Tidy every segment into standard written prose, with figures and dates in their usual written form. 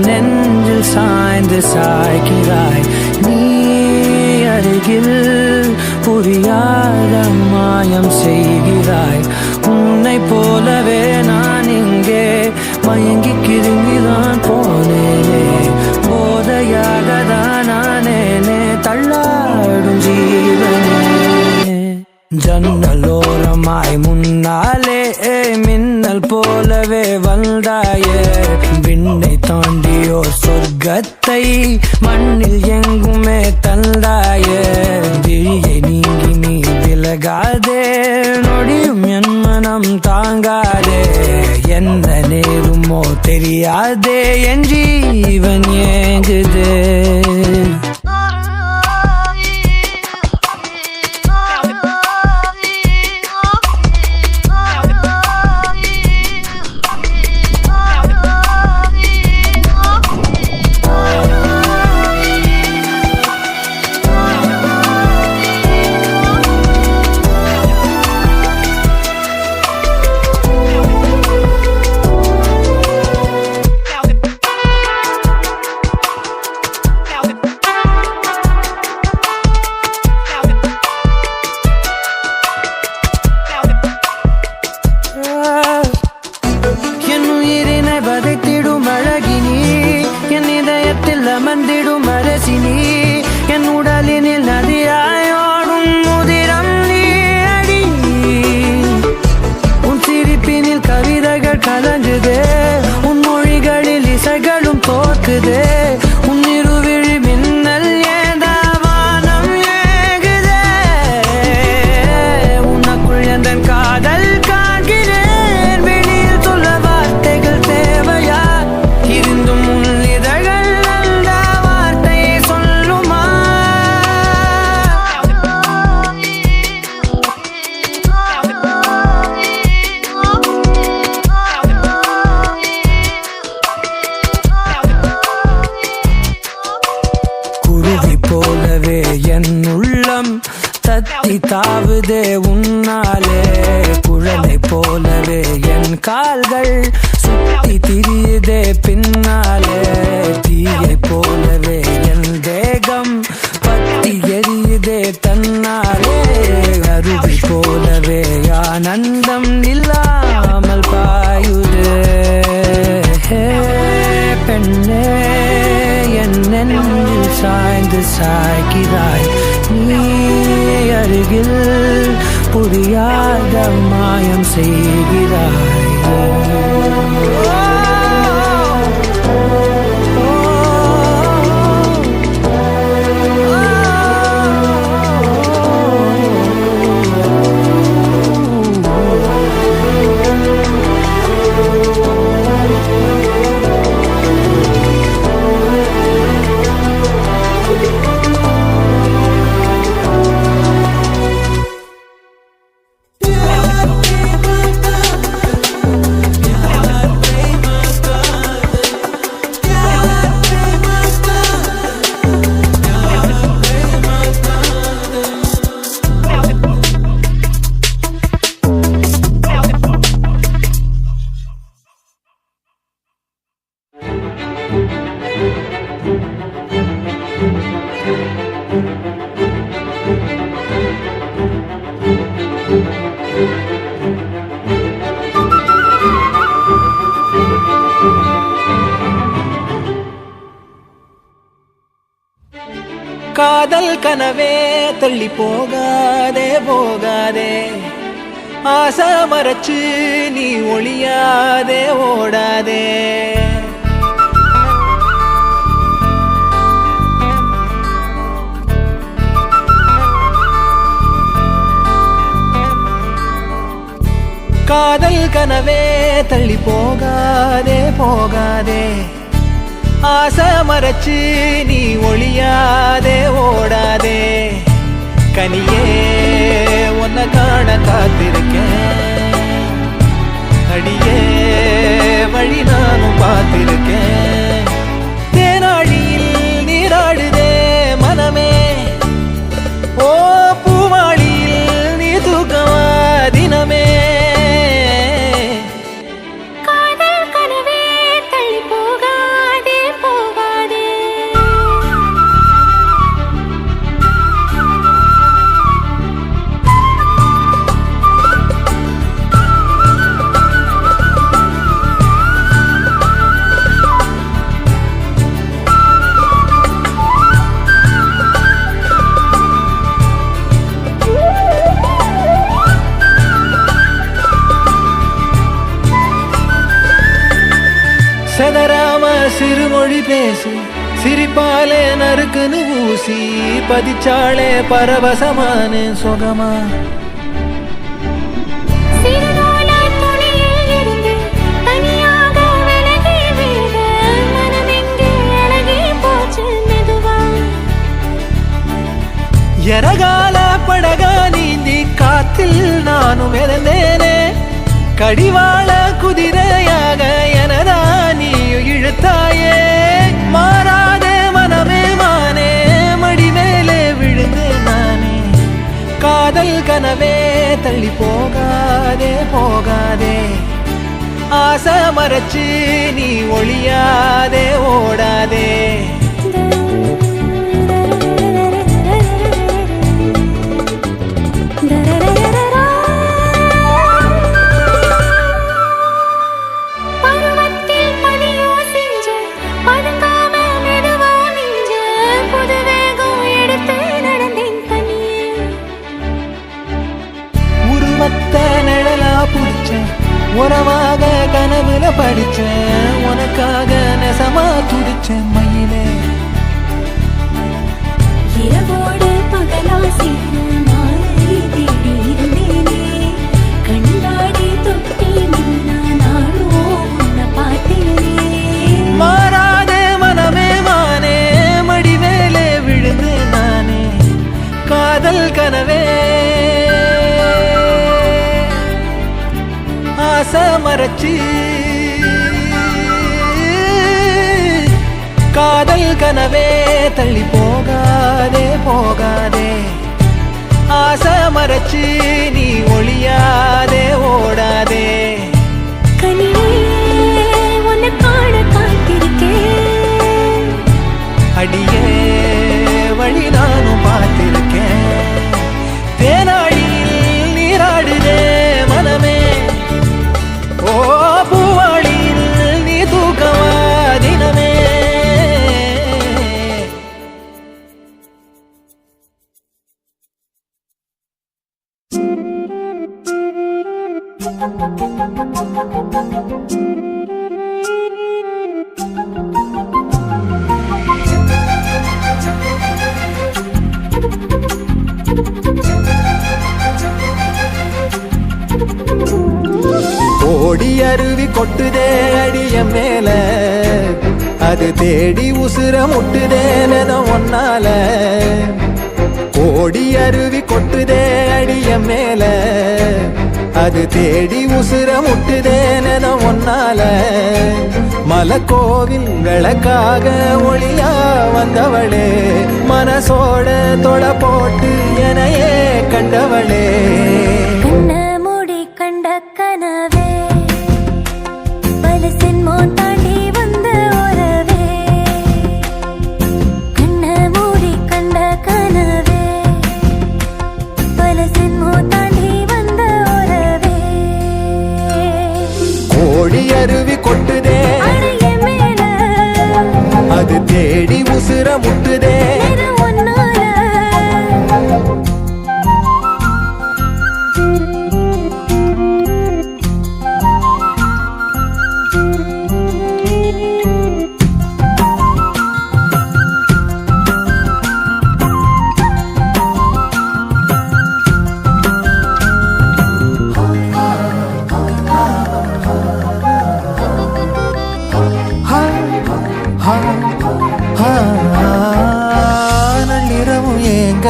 நெஞ்சில் சாய்ந்து சாய்கிறாய். நீ அருகில் புரியாத மாயம் செய்கிறாய். உன்னை போலவே நான் இங்கே மயங்கி கிருங்கிதான் போனேனே. போதையாக தான் நானேனே தள்ளாடும் ஜீவனே. ஜன்னலோரமாய் முன்னாலே மின்னல் போலவே வந்தாயே. விண்ணை தாண்டியோ சொர்க்கத்தை மண்ணில் எங்குமே தந்தாயே. விழியை நீங்கி நீ விலகாதே, நொடியும் என் மனம் தாங்காதே. என்ன நேருமோ தெரியாதே, என் ஜீவன் ஏங்குதே. அமர்ந்திடும் அரசினி என் உடலினில் நதியாயோடும் முதிரம் நீ அடி. உன் சிரிப்பினில் கவிதைகள் கலங்குதே, உன் மொழிகளில் இசைகளும் தோற்குதே. உன் இருவிழி மின்னல் ஏதாவானம் ஏகுதே. உனக்குள் எந்த காதல் காண்கிறேன். வெளியில் சொல்ல வார்த்தைகள் தேவையா? இருந்தும் போலவே என் உள்ளம் தத்தி தாவுதே உன்னாலே. குழலை போலவே என் கால்கள் சுத்தி திரியுதே பின்னாலே. தீயை போலவே என் தேகம் பத்தி எரியுதே தன்னாலே. அருவி போலவே ஆனந்தம் இல்லாமல் பாயுதே. பெண்ணே என் நெஞ்சில் சாய்ந்து சாய்கிறாய். நீ அருகில் புரியாத மாயம் செய்கிறாய். காதல் கனவே தள்ளி போகாதே போகாதே. ஆசை மறைச்சு நீ ஒளியாதே ஓடாதே. காதல் கனவே தள்ளி போகாதே போகாதே. ஆசை மறைச்சு நீ ஒளியாதே ஓடாதே. கனியே உன்னை காண காத்திருக்கேன். அடியே வழி நானும் பார்த்திருக்கேன். தேனாழியில் நீராடுதே மனமே. ஓ பூவாளியில் நீ தூக்கமா தினமே. காதல் கனவே தள்ளி போகாதே பதறாம சிறுமொழி பேசு சிரிப்பாலே நறுக்குன்னு ஊசி பதிச்சாலே பரவசமான சுகமா எரகால படகா நீந்தி காத்தில் நானும் இறந்தேனே கடிவாள குதிரையாக எனதா நீயும் இழுத்தாயே மாறாதே மனமே மானே மடி மேலே விழுந்தேன் நானே காதல் கனவே தள்ளி போகாதே போகாதே ஆசை மறைச்சு நீ ஒளியாதே ஓடாதே உறவாக கனவுல படிச்சேன் உனக்காக நெசமா துடிச்சேன் மயிலே இரவோடு பகலா கண்ணாடி தொட்டி நானோ உன்னை பார்த்தேனே மாறாதே மனமே மானே மடி மேலே விழுந்து நானே காதல் கனவே ஆசை மறைச்சு காதல் கனவே தள்ளி போகாதே போகாதே ஆசை மறைச்சு நீ ஒளியாதே ஓடாதே கனியே உன்னை காண காத்திருக்கேன் அடியே வழி நானும் பார்த்திருக்கேன் தேனாடியில் நீராடுதே மனமே ஓ பூவாளியில் நீ தூக்கமா தினமே ஓடி அருவி கொட்டுதே அடிய மேல அது தேடி உசுர முட்டுதே நெதம் ஒன்னால ஓடி அருவி கொட்டுதே அடிய மேல அது தேடி உசுர முட்டுதே நெதம் ஒன்னால மலக்கோவில் விளக்காக ஒளியா வந்தவளே மனசோட தொட போட்டு எனையே கண்டவளே கண்ண மூடி கண்ட கனவே பல சின்மோ தாண்டி வந்த உறவே கண்ண மூடி கண்ட கனவே பல சின்மோ தாண்டி வந்த உறவே கோடி அருவி கொட்டுதே அடைய மேல அது தேடி உசுர முட்டுதே ஒன்னால நள்ளிரவும் ஏங்க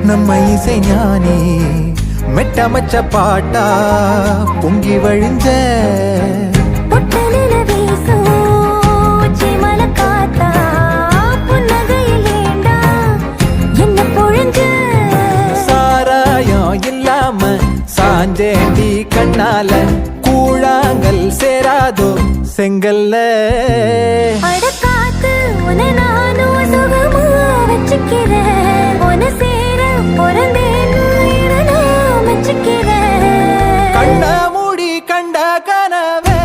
நம்ம இசை ஞானி மெட்டமச்ச பாட்டா பொங்கி வழிஞ்ச பொட்டலில வீசும் உச்சிமல காத்தா புன்னகையில் ஏண்டா என்ன பொழிஞ்ச சாராயம் இல்லாம சாஞ்சேண்டி கண்ணால கூழாங்கல் சேராதோ செங்கல்ல அடக்காத்து உன நானும் சுகமா வச்சுக்கிறேன் உன சேர பிறந்தேன்னு நான் வச்சுக்கிறேன் கண்ண மூடி கண்ட கனவே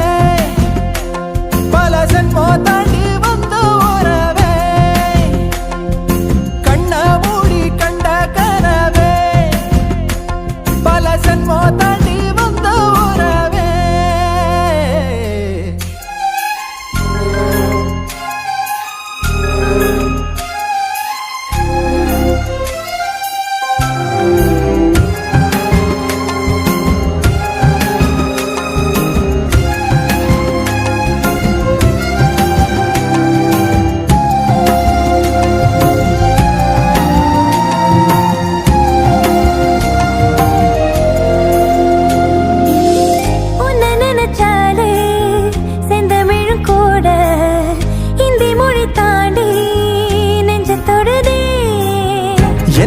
பல சென்மோ தாண்டி வந்த உறவே கண்ண மூடி கண்ட கனவே பல சென்மோ தாண்டி வந்த உறவே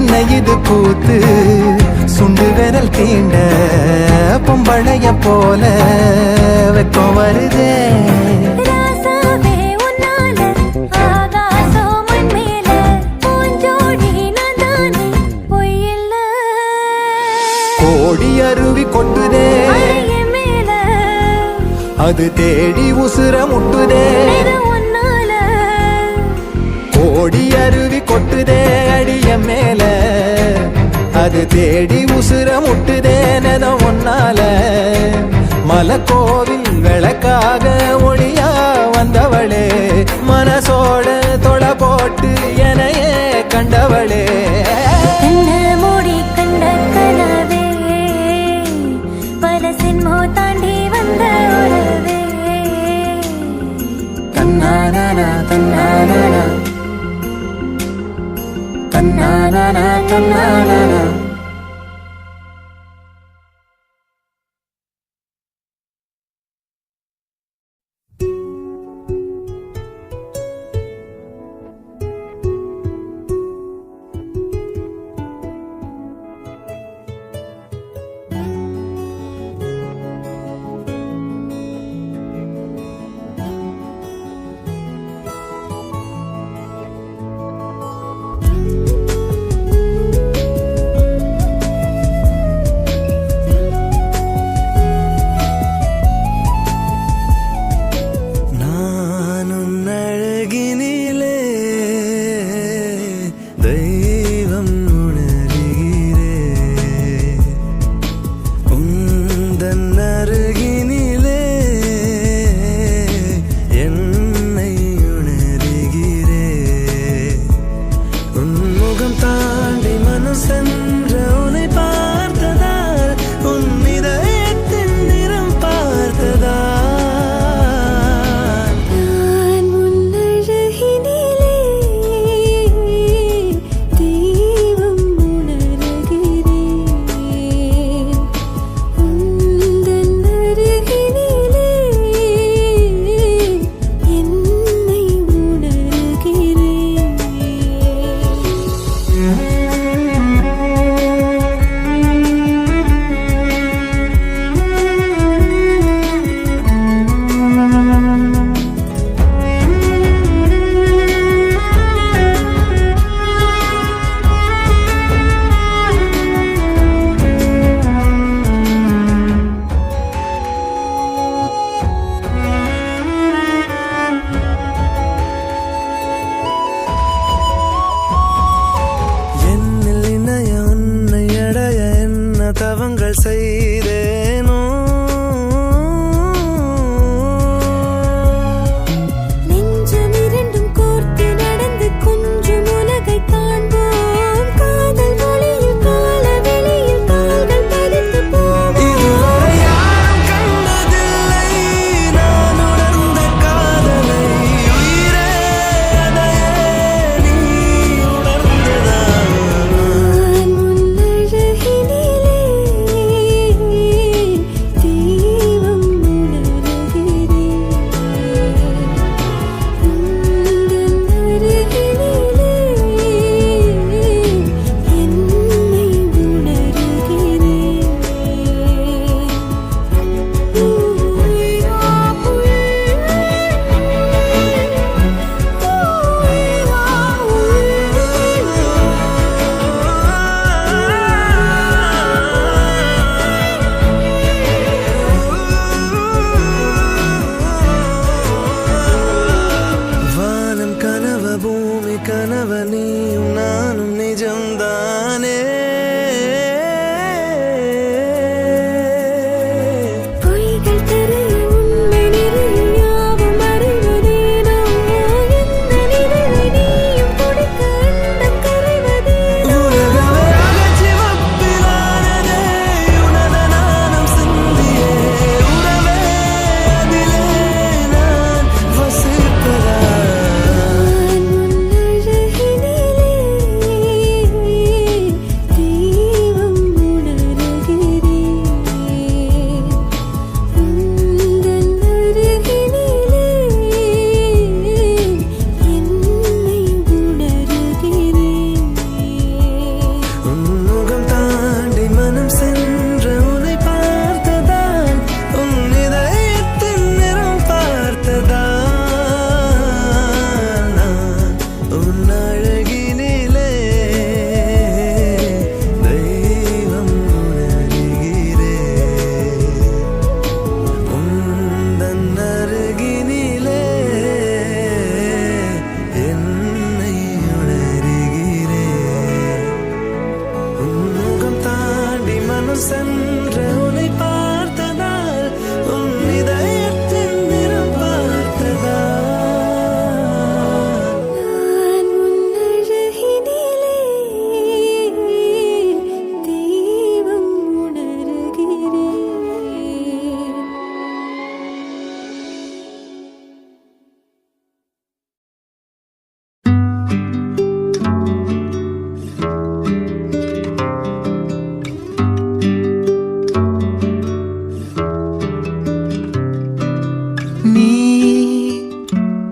என்ன இது கூத்து சுண்டு விரல் தீண்ட பொம்பளைய போல வெக்கம் வருதே ராசாவே உன்னால ஆகாசம் மண் மேல பூஞ்சோடி நான் தானே பொய்யில்ல கோடி அருவி கொட்டுதே அடைய மேல அது தேடி உசுர முட்டுதே இது உன்னால கோடி அருவி கொட்டுதே அடிய மேல அது தேடி உசுர முட்டுதே நெத ஒன்னால மலக்கோவில் விளக்காக ஒளியா வந்தவளே மனசோட தொலை போட்டு எனையே கண்டவளே கண்ண மூடி கண்ட கனவே பல சின்மோ தாண்டி வந்த உறவே தன்னானா தன்னானா தன்னானா தன்னானா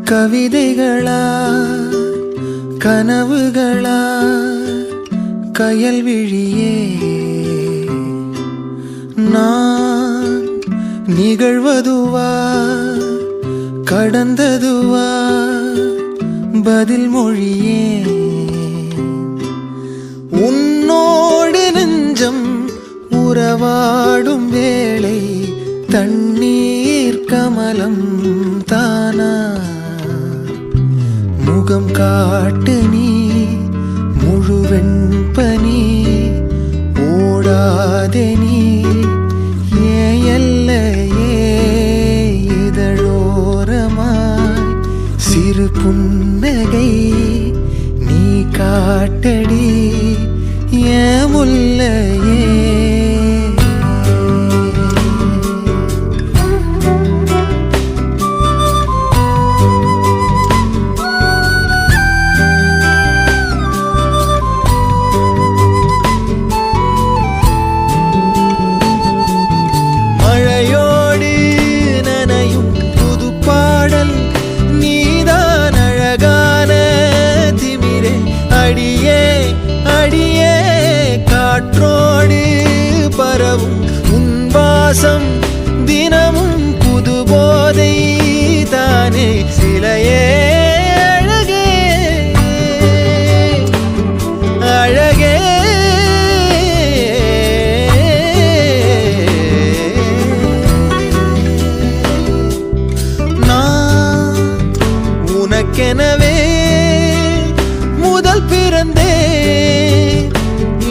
கவிதைகளா கனவுகளா கயல்விழியே நான் நிகழ்வதுவா கடந்ததுவா பதில் மொழியே உன்னோடு நெஞ்சம் உறவாடும் வேளை தண்ணீர் கமலம் தானா முகம் காட்டு நீ முழுவெண் பனி ஓடாதே நீ ஏல்லையே இதழோரமாய் சிறு புன்னகை நீ காட்டடி ஏன் முல்லையே காற்றோடு பரவும் உன் வாசம் தினமும் புது போதை தானே சிலையே அழகே அழகே நான் உனக்கெனவே முதல் பிறந்தே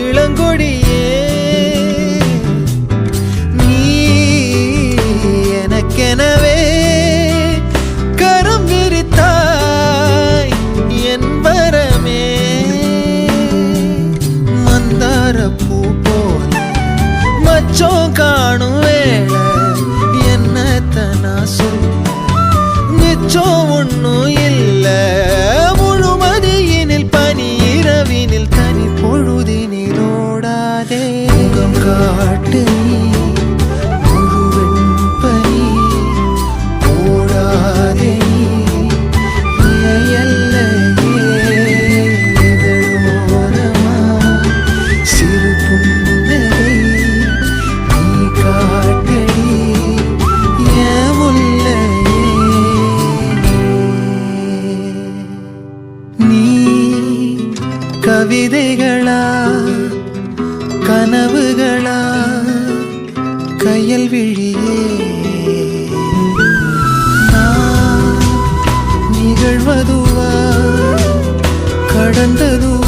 இளங்கொடியே நீ எனக்கெனவே கரம் விரித்தாய் என் வரமே மந்தார பூ போல மச்சம் காணும் வேளை என்னத்தனா சொல்ல மிச்சம் ஒன்னும் இல்ல முழுமதியினில் பனி இரவினில் தனி பொழுதினில் ஓடாதே முகம் காட்டு நீ முழுவெண் பனி ஓடாதே நீ எல்லையே இதழோரமா சிறு புன்னகை நீ காட்டடி ஏன் முல்லையே நீ கவிதைகளா கனவுகளா கயல்விழியே நான் நிகழ்வதுவா கடந்ததுவா